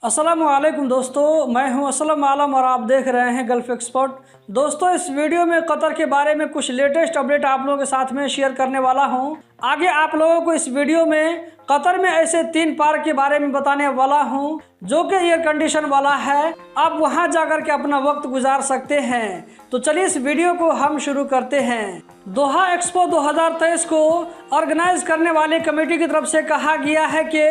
अस्सलामुअलैकुम दोस्तों, मैं हूं असलम आलम और आप देख रहे हैं गल्फ एक्सपर्ट। दोस्तों, इस वीडियो में कतर के बारे में कुछ लेटेस्ट अपडेट आप लोगों के साथ में शेयर करने वाला हूं। आगे आप लोगों को इस वीडियो में कतर में ऐसे 3 पार्क के बारे में बताने वाला हूं जो कि एयर कंडीशन वाला है। आप वहां जाकर के अपना वक्त गुजार सकते हैं। तो चलिए इस वीडियो को हम शुरू करते हैं। दोहा एक्सपो 2023 को ऑर्गेनाइज करने वाली कमेटी की तरफ से कहा गया है कि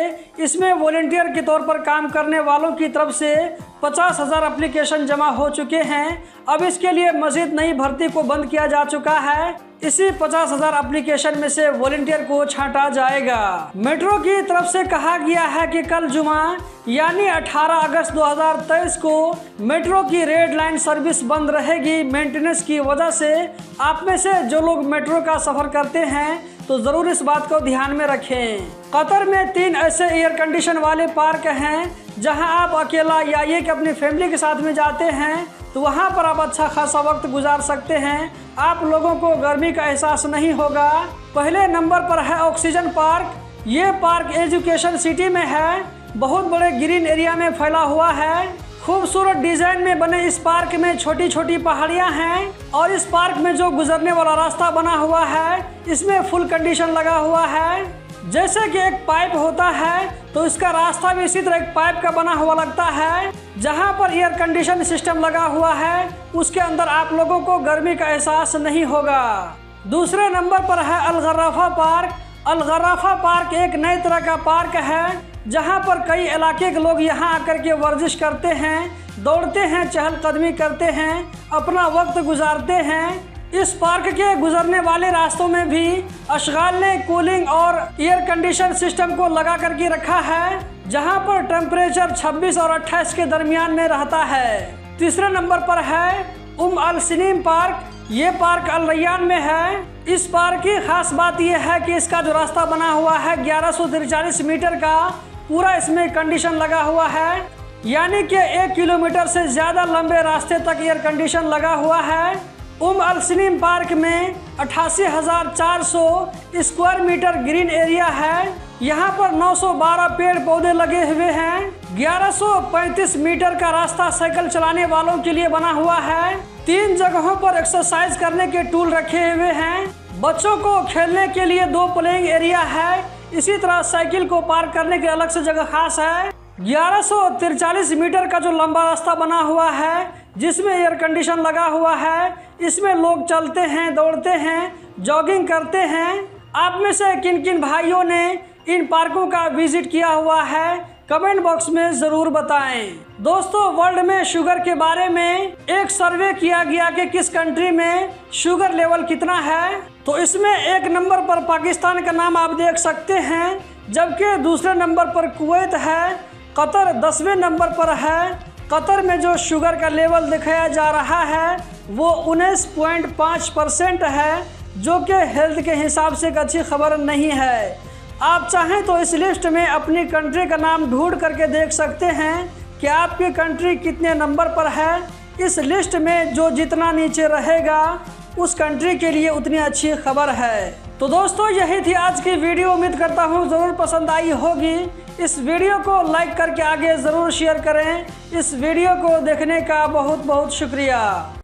इसमें वॉलंटियर के तौर पर काम करने वालों की तरफ से 50,000 एप्लीकेशन जमा हो चुके हैं। अब इसके लिए मजीद नई भर्ती को बंद किया जा चुका है। इसी 50,000 एप्लीकेशन में से वॉलंटियर को छांटा जाएगा। मेट्रो की तरफ से कहा गया है कि कल जुमा यानी 18 अगस्त 2023 को मेट्रो की रेड लाइन सर्विस बंद रहेगी मेंटेनेंस की वजह से। आप में से जो लोग मेट्रो का सफर करते हैं तो जरूर इस बात को ध्यान में रखें। कतर में 3 ऐसे एयर कंडीशन वाले पार्क हैं जहां आप अकेला या एक अपनी फैमिली के साथ में जाते हैं तो वहां पर आप अच्छा खासा वक्त गुजार सकते हैं। आप लोगों को गर्मी का एहसास नहीं होगा। पहले नंबर पर है ऑक्सीजन पार्क। ये पार्क एजुकेशन सिटी में है। बहुत बड़े ग्रीन एरिया में फैला हुआ है। खूबसूरत डिजाइन में बने इस पार्क में छोटी छोटी पहाड़ियां हैं और इस पार्क में जो गुजरने वाला रास्ता बना हुआ है इसमें फुल कंडीशन लगा हुआ है। जैसे कि एक पाइप होता है तो इसका रास्ता भी इसी तरह एक पाइप का बना हुआ लगता है। जहां पर एयर कंडीशन सिस्टम लगा हुआ है उसके अंदर आप लोगों को गर्मी का एहसास नहीं होगा। दूसरे नंबर पर है अलगर्राफा पार्क। अलगर्राफा पार्क एक नई तरह का पार्क है जहां पर कई इलाके के लोग यहां आकर के वर्जिश करते हैं, दौड़ते हैं, चहलकदमी करते हैं, अपना वक्त गुजारते हैं। इस पार्क के गुजरने वाले रास्तों में भी अशगाल ने कूलिंग और एयर कंडीशन सिस्टम को लगा करके रखा है जहां पर टेम्परेचर 26 और 28 के दरमियान में रहता है। तीसरे नंबर पर है अल सिनीम पार्क। ये पार्क अल रैयान में है। इस पार्क की खास बात यह है कि इसका जो रास्ता बना हुआ है 1143 मीटर का पूरा इसमें कंडीशन लगा हुआ है, यानी कि 1 किलोमीटर से ज्यादा लंबे रास्ते तक एयर कंडीशन लगा हुआ है। अल सिनीम पार्क में 88,400 स्क्वायर मीटर ग्रीन एरिया है। यहाँ पर 912 पेड़ पौधे लगे हुए हैं। 1135 मीटर का रास्ता साइकिल चलाने वालों के लिए बना हुआ है। 3 जगहों पर एक्सरसाइज करने के टूल रखे हुए हैं। बच्चों को खेलने के लिए 2 प्लेइंग एरिया है। इसी तरह साइकिल को पार्क करने के अलग से जगह खास है। 1143 मीटर का जो लंबा रास्ता बना हुआ है जिसमें एयर कंडीशन लगा हुआ है, इसमें लोग चलते हैं, दौड़ते हैं, जॉगिंग करते हैं। आप में से किन किन भाइयों ने इन पार्कों का विजिट किया हुआ है कमेंट बॉक्स में ज़रूर बताएं। दोस्तों, वर्ल्ड में शुगर के बारे में एक सर्वे किया गया कि किस कंट्री में शुगर लेवल कितना है, तो इसमें 1 नंबर पर पाकिस्तान का नाम आप देख सकते हैं, जबकि दूसरे नंबर पर कुवैत है। कतर 10वें नंबर पर है। कतर में जो शुगर का लेवल दिखाया जा रहा है वो 19.5% है, जो कि हेल्थ के हिसाब से एक अच्छी खबर नहीं है। आप चाहें तो इस लिस्ट में अपनी कंट्री का नाम ढूंढ करके देख सकते हैं कि आपकी कंट्री कितने नंबर पर है। इस लिस्ट में जो जितना नीचे रहेगा उस कंट्री के लिए उतनी अच्छी खबर है। तो दोस्तों, यही थी आज की वीडियो। उम्मीद करता हूँ ज़रूर पसंद आई होगी। इस वीडियो को लाइक करके आगे ज़रूर शेयर करें। इस वीडियो को देखने का बहुत बहुत शुक्रिया।